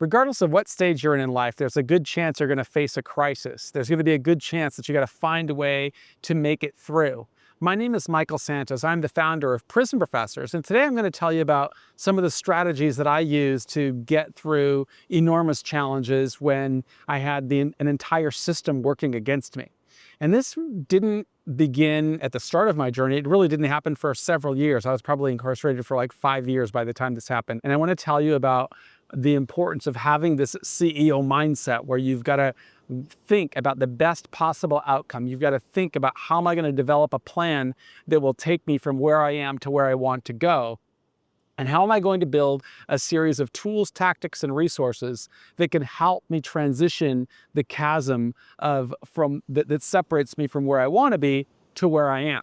Regardless of what stage you're in life, there's a good chance you're going to face a crisis. There's going to be a good chance that you got to find a way to make it through. My name is Michael Santos. I'm the founder of Prison Professors, and today I'm going to tell you about some of the strategies that I use to get through enormous challenges when I had an entire system working against me. And this didn't begin at the start of my journey. It really didn't happen for several years. I was probably incarcerated for like 5 years by the time this happened. And I want to tell you about the importance of having this CEO mindset where you've got to think about the best possible outcome. You've got to think about, how am I going to develop a plan that will take me from where I am to where I want to go? And how am I going to build a series of tools, tactics, and resources that can help me transition the chasm that separates me from where I want to be to where I am?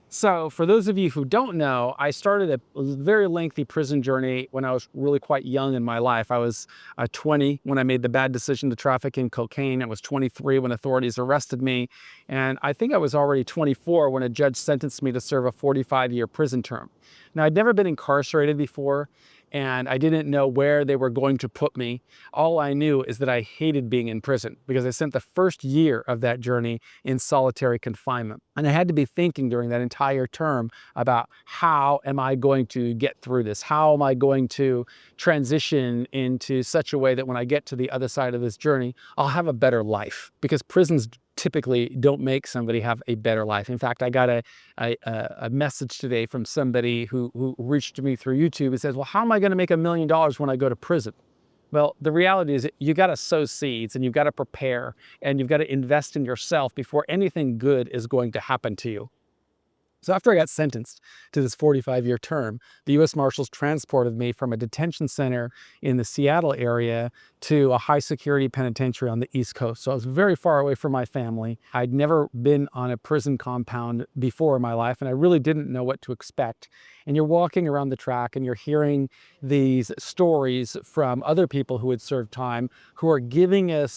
So for those of you who don't know, I started a very lengthy prison journey when I was really quite young in my life. I was 20 when I made the bad decision to traffic in cocaine. I was 23 when authorities arrested me. And I think I was already 24 when a judge sentenced me to serve a 45-year prison term. Now, I'd never been incarcerated before, and I didn't know where they were going to put me. All I knew is that I hated being in prison because I spent the first year of that journey in solitary confinement. And I had to be thinking during that entire term about, how am I going to get through this? How am I going to transition into such a way that when I get to the other side of this journey, I'll have a better life? Because prisons typically don't make somebody have a better life. In fact, I got a message today from somebody who reached me through YouTube and says, well, how am I going to make $1 million when I go to prison? Well, the reality is that you got to sow seeds, and you've got to prepare, and you've got to invest in yourself before anything good is going to happen to you. So after I got sentenced to this 45-year term, the U.S. Marshals transported me from a detention center in the Seattle area to a high-security penitentiary on the East Coast. So I was very far away from my family. I'd never been on a prison compound before in my life, and I really didn't know what to expect. And you're walking around the track, and you're hearing these stories from other people who had served time, who are giving you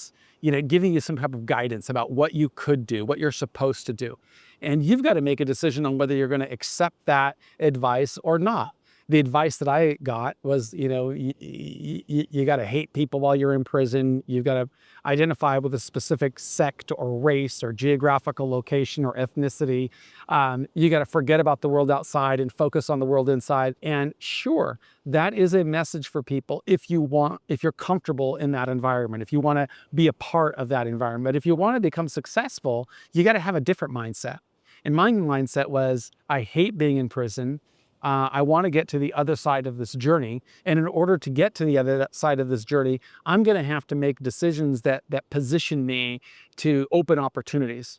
some type of guidance about what you could do, what you're supposed to do. And you've got to make a decision on whether you're going to accept that advice or not. The advice that I got was, you got to hate people while you're in prison. You've got to identify with a specific sect or race or geographical location or ethnicity. You got to forget about the world outside and focus on the world inside. And sure, that is a message for people if you're comfortable in that environment, if you want to be a part of that environment. If you want to become successful, you got to have a different mindset. And my mindset was, I hate being in prison. I want to get to the other side of this journey. And in order to get to the other side of this journey, I'm going to have to make decisions that position me to open opportunities.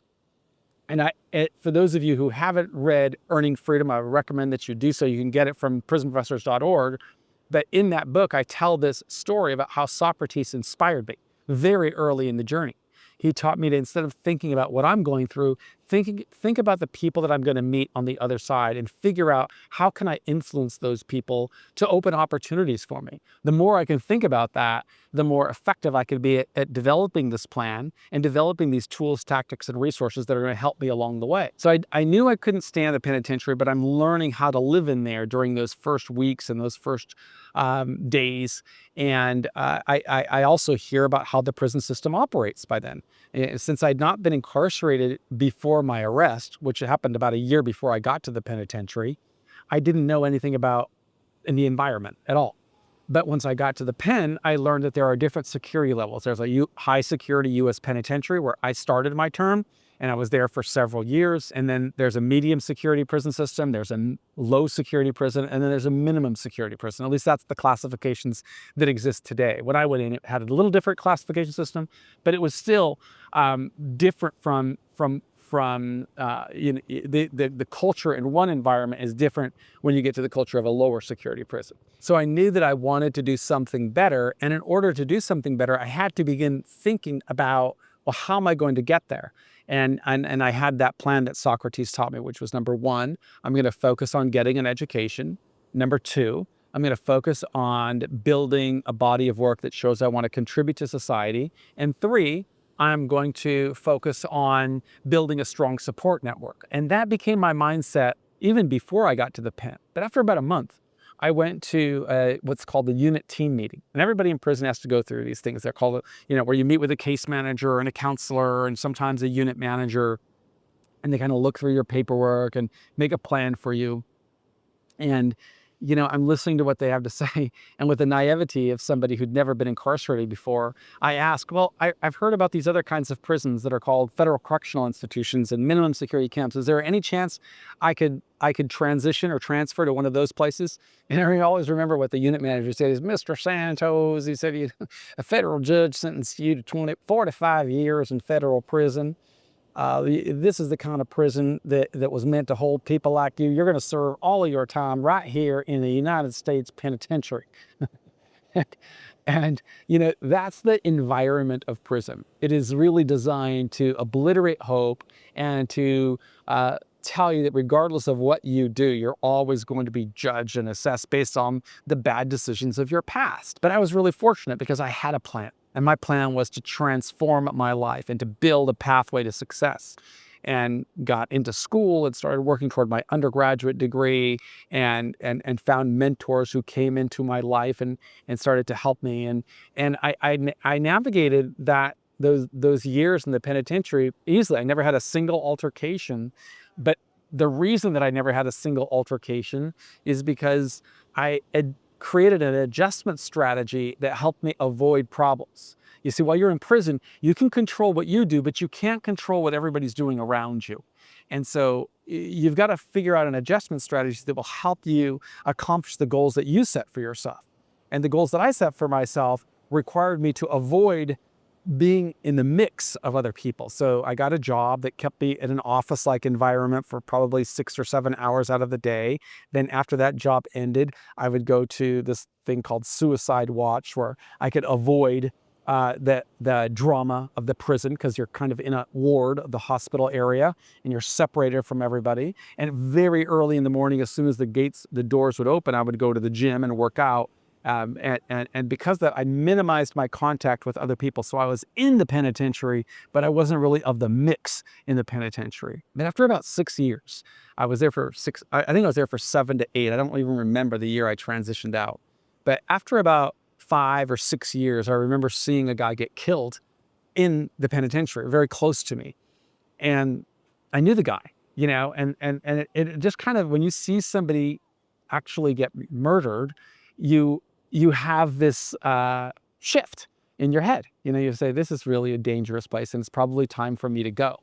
And for those of you who haven't read Earning Freedom, I recommend that you do so. You can get it from prisonprofessors.org. But in that book, I tell this story about how Socrates inspired me very early in the journey. He taught me to, instead of thinking about what I'm going through, think about the people that I'm going to meet on the other side, and figure out, how can I influence those people to open opportunities for me? The more I can think about that, the more effective I can be at developing this plan and developing these tools, tactics, and resources that are going to help me along the way. So I knew I couldn't stand the penitentiary, but I'm learning how to live in there during those first weeks and those first days. And I also hear about how the prison system operates by then. Since I'd not been incarcerated before my arrest, which happened about a year before I got to the penitentiary, I didn't know anything about the environment at all. But once I got to the pen, I learned that there are different security levels. There's a high security U.S. penitentiary where I started my term, and I was there for several years. And then there's a medium security prison system, there's a low security prison, and then there's a minimum security prison. At least that's the classifications that exist today. When I went in, it had a little different classification system, but it was still different from the culture in one environment is different when you get to the culture of a lower security prison. So I knew that I wanted to do something better. And in order to do something better, I had to begin thinking about, well, how am I going to get there? And I had that plan that Socrates taught me, which was, number one, I'm going to focus on getting an education. Number two, I'm going to focus on building a body of work that shows I want to contribute to society. And three, I'm going to focus on building a strong support network. And that became my mindset even before I got to the pen. But after about a month, I went to what's called the unit team meeting. And everybody in prison has to go through these things. They're called, where you meet with a case manager and a counselor and sometimes a unit manager, and they kind of look through your paperwork and make a plan for you. And, I'm listening to what they have to say. And with the naivety of somebody who'd never been incarcerated before, I ask, well, I've heard about these other kinds of prisons that are called federal correctional institutions and minimum security camps. Is there any chance I could transition or transfer to one of those places? And I always remember what the unit manager said is, Mr. Santos, he said, a federal judge sentenced you to 45 years in federal prison. This is the kind of prison that was meant to hold people like you. You're going to serve all of your time right here in the United States Penitentiary. And, that's the environment of prison. It is really designed to obliterate hope and to tell you that regardless of what you do, you're always going to be judged and assessed based on the bad decisions of your past. But I was really fortunate because I had a plan. And my plan was to transform my life and to build a pathway to success. And got into school and started working toward my undergraduate degree and found mentors who came into my life and started to help me. And I navigated those years in the penitentiary easily. I never had a single altercation. But the reason that I never had a single altercation is because I had created an adjustment strategy that helped me avoid problems. You see, while you're in prison, you can control what you do, but you can't control what everybody's doing around you. And so you've got to figure out an adjustment strategy that will help you accomplish the goals that you set for yourself. And the goals that I set for myself required me to avoid being in the mix of other people. So I got a job that kept me in an office-like environment for probably 6 or 7 hours out of the day. Then after that job ended, I would go to this thing called suicide watch, where I could avoid the drama of the prison, because you're kind of in a ward of the hospital area and you're separated from everybody. And very early in the morning, as soon as the doors would open, I would go to the gym and work out. And because that, I minimized my contact with other people. So I was in the penitentiary, but I wasn't really of the mix in the penitentiary. But after about 6 years, I was there for I think I was there for 7 to 8. I don't even remember the year I transitioned out. But after about 5 or 6 years, I remember seeing a guy get killed in the penitentiary, very close to me. And I knew the guy, and it just kind of, when you see somebody actually get murdered, you have this shift in your head. You say, this is really a dangerous place and it's probably time for me to go.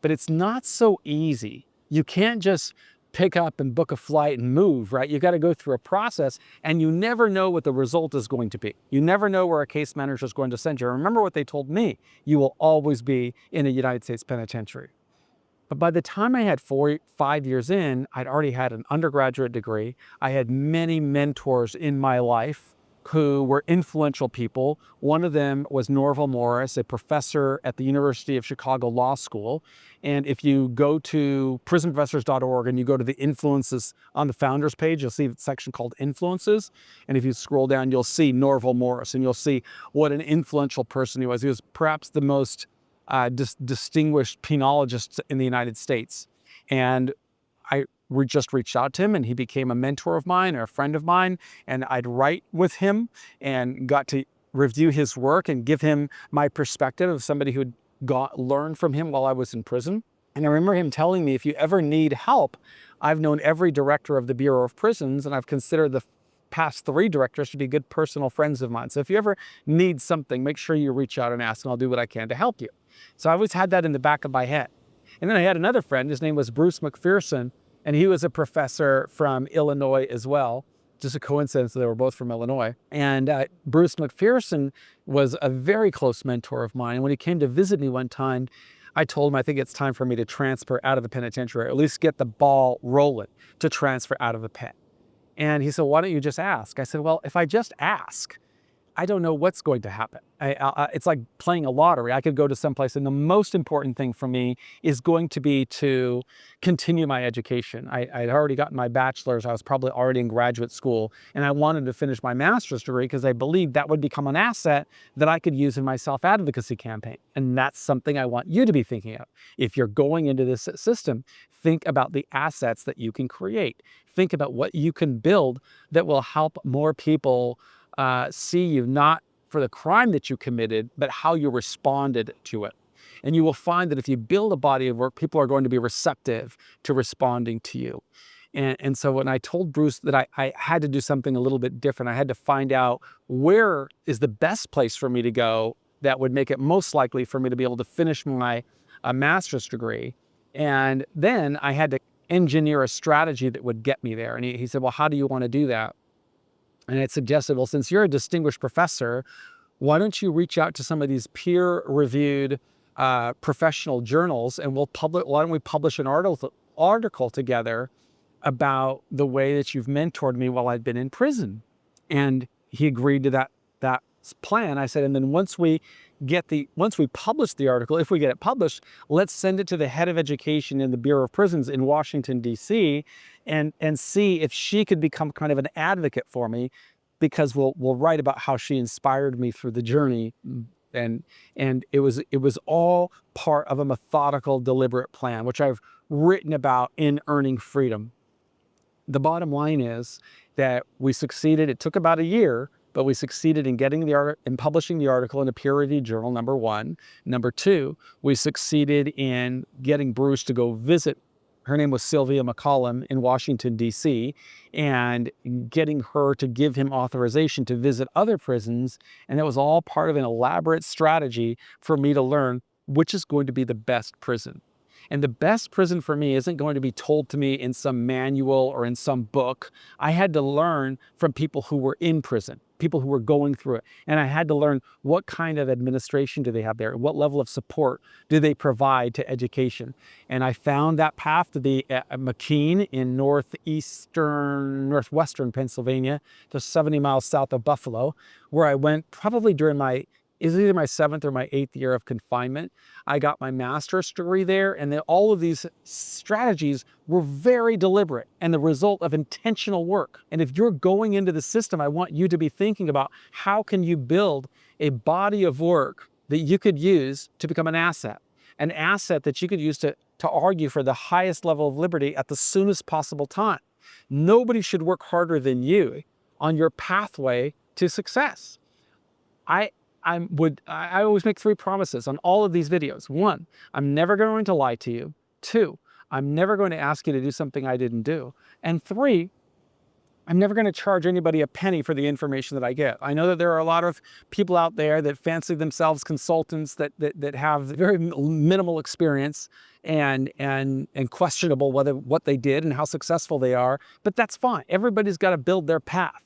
But it's not so easy. You can't just pick up and book a flight and move, right? You got to go through a process, and you never know what the result is going to be. You never know where a case manager is going to send you. Remember what they told me: you will always be in a United States penitentiary. But by the time I had 5 years in, I'd already had an undergraduate degree. I had many mentors in my life who were influential people. One of them was Norville, a professor at the University of Chicago Law School. And if you go to prisonprofessors.org and you go to the influences on the founders page, you'll see a section called Influences. And if you scroll down, you'll see Norville, and you'll see what an influential person he was. He was perhaps the most distinguished penologist in the United States. And we just reached out to him, and he became a mentor of mine, or a friend of mine, and I'd write with him and got to review his work and give him my perspective of somebody who'd learned from him while I was in prison. And I remember him telling me, if you ever need help, I've known every director of the Bureau of Prisons, and I've considered the past 3 directors to be good personal friends of mine. So if you ever need something, make sure you reach out and ask, and I'll do what I can to help you. So I always had that in the back of my head. And then I had another friend, his name was Bruce McPherson, and he was a professor from Illinois as well. Just a coincidence that they were both from Illinois. And Bruce McPherson was a very close mentor of mine. And when he came to visit me one time, I told him, I think it's time for me to transfer out of the penitentiary, or at least get the ball rolling to transfer out of the pen. And he said, why don't you just ask? I said, well, if I just ask, I don't know what's going to happen. It's like playing a lottery. I could go to someplace, and the most important thing for me is going to be to continue my education. I'd already gotten my bachelor's. I was probably already in graduate school, and I wanted to finish my master's degree because I believed that would become an asset that I could use in my self-advocacy campaign. And that's something I want you to be thinking of. If you're going into this system, think about the assets that you can create. Think about what you can build that will help more people see you, not for the crime that you committed, but how you responded to it. And you will find that if you build a body of work, people are going to be receptive to responding to you. And so when I told Bruce that I had to do something a little bit different, I had to find out where is the best place for me to go that would make it most likely for me to be able to finish my master's degree. And then I had to engineer a strategy that would get me there. And he said, well, how do you want to do that? And it suggested, well, since you're a distinguished professor, why don't you reach out to some of these peer-reviewed professional journals, and why don't we publish an article together about the way that you've mentored me while I'd been in prison? And he agreed to that plan. I said, and then once we publish the article, if we get it published, let's send it to the head of education in the Bureau of Prisons in Washington, D.C., and see if she could become kind of an advocate for me, because we'll write about how she inspired me through the journey. And it was all part of a methodical, deliberate plan, which I've written about in Earning Freedom. The bottom line is that we succeeded. It took about a year, but we succeeded in getting in publishing the article in a peer-reviewed journal, number one. Number two, we succeeded in getting Bruce to go visit. Her name was Sylvia McCollum in Washington, D.C., and getting her to give him authorization to visit other prisons. And it was all part of an elaborate strategy for me to learn which is going to be the best prison. And the best prison for me isn't going to be told to me in some manual or in some book. I had to learn from people who were in prison, people who were going through it. And I had to learn what kind of administration do they have there? What level of support do they provide to education? And I found that path to the McKean in northwestern Pennsylvania, just 70 miles south of Buffalo, where I went probably during it was either my 7th or my 8th year of confinement. I got my master's degree there, and then all of these strategies were very deliberate and the result of intentional work. And if you're going into the system, I want you to be thinking about how can you build a body of work that you could use to become an asset that you could use to argue for the highest level of liberty at the soonest possible time. Nobody should work harder than you on your pathway to success. I always make 3 promises on all of these videos. 1, I'm never going to lie to you. 2, I'm never going to ask you to do something I didn't do. And 3, I'm never going to charge anybody a penny for the information that I get. I know that there are a lot of people out there that fancy themselves consultants that have very minimal experience and questionable what they did and how successful they are, but that's fine. Everybody's got to build their path.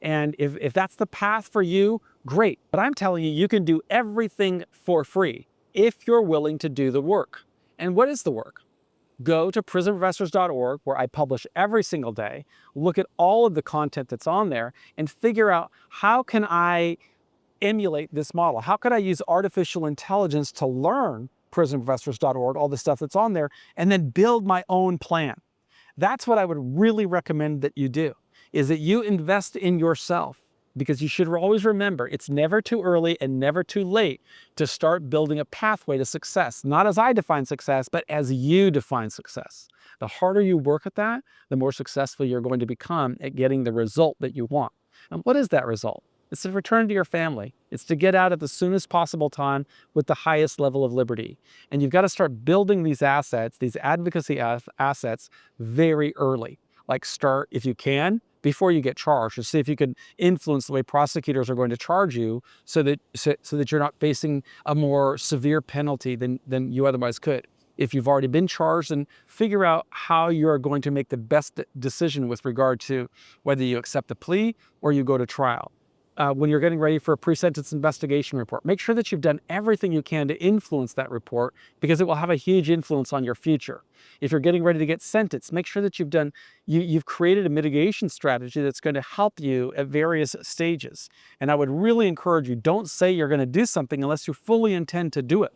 And if that's the path for you, great. But I'm telling you, you can do everything for free if you're willing to do the work. And what is the work? Go to prisonprofessors.org, where I publish every single day, look at all of the content that's on there, and figure out, how can I emulate this model? How could I use artificial intelligence to learn prisonprofessors.org, all the stuff that's on there, and then build my own plan? That's what I would really recommend that you do, is that you invest in yourself, because you should always remember it's never too early and never too late to start building a pathway to success. Not as I define success, but as you define success. The harder you work at that, the more successful you're going to become at getting the result that you want. And what is that result? It's to return to your family. It's to get out at the soonest possible time with the highest level of liberty. And you've got to start building these assets, these advocacy assets, very early. Like, start, if you can, before you get charged, to see if you can influence the way prosecutors are going to charge you, so that you're not facing a more severe penalty than you otherwise could. If you've already been charged, then figure out how you are going to make the best decision with regard to whether you accept the plea or you go to trial. when you're getting ready for a pre-sentence investigation report. Make sure that you've done everything you can to influence that report, because it will have a huge influence on your future. If you're getting ready to get sentenced, make sure that you've created a mitigation strategy that's going to help you at various stages. And I would really encourage you, don't say you're going to do something unless you fully intend to do it.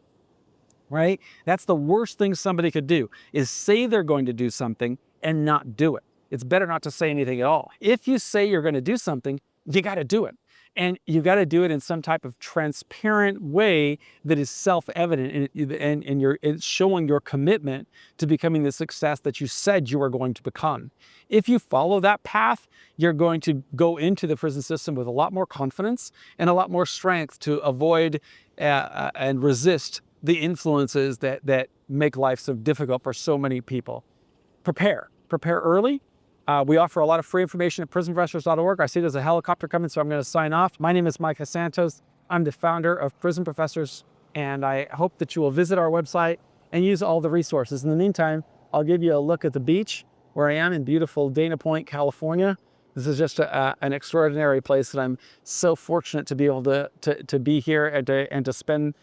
Right? That's the worst thing somebody could do, is say they're going to do something and not do it. It's better not to say anything at all. If you say you're going to do something, you got to do it. And you got to do it in some type of transparent way that is self-evident, and it's showing your commitment to becoming the success that you said you were going to become. If you follow that path, you're going to go into the prison system with a lot more confidence and a lot more strength to avoid and resist the influences that make life so difficult for so many people. Prepare early. We offer a lot of free information at prisonprofessors.org. I see there's a helicopter coming, so I'm going to sign off. My name is Michael Santos. I'm the founder of Prison Professors, and I hope that you will visit our website and use all the resources. In the meantime, I'll give you a look at the beach where I am in beautiful Dana Point, California. This is just an extraordinary place, and I'm so fortunate to be able to be here and to spend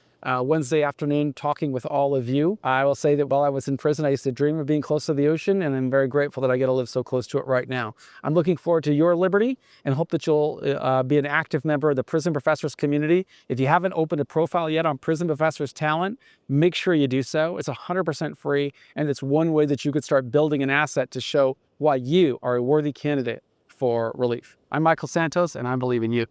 Wednesday afternoon talking with all of you. I will say that while I was in prison, I used to dream of being close to the ocean, and I'm very grateful that I get to live so close to it right now. I'm looking forward to your liberty and hope that you'll be an active member of the Prison Professors community. If you haven't opened a profile yet on Prison Professors Talent, make sure you do so. It's 100% free, and it's one way that you could start building an asset to show why you are a worthy candidate for relief. I'm Michael Santos, and I believe in you.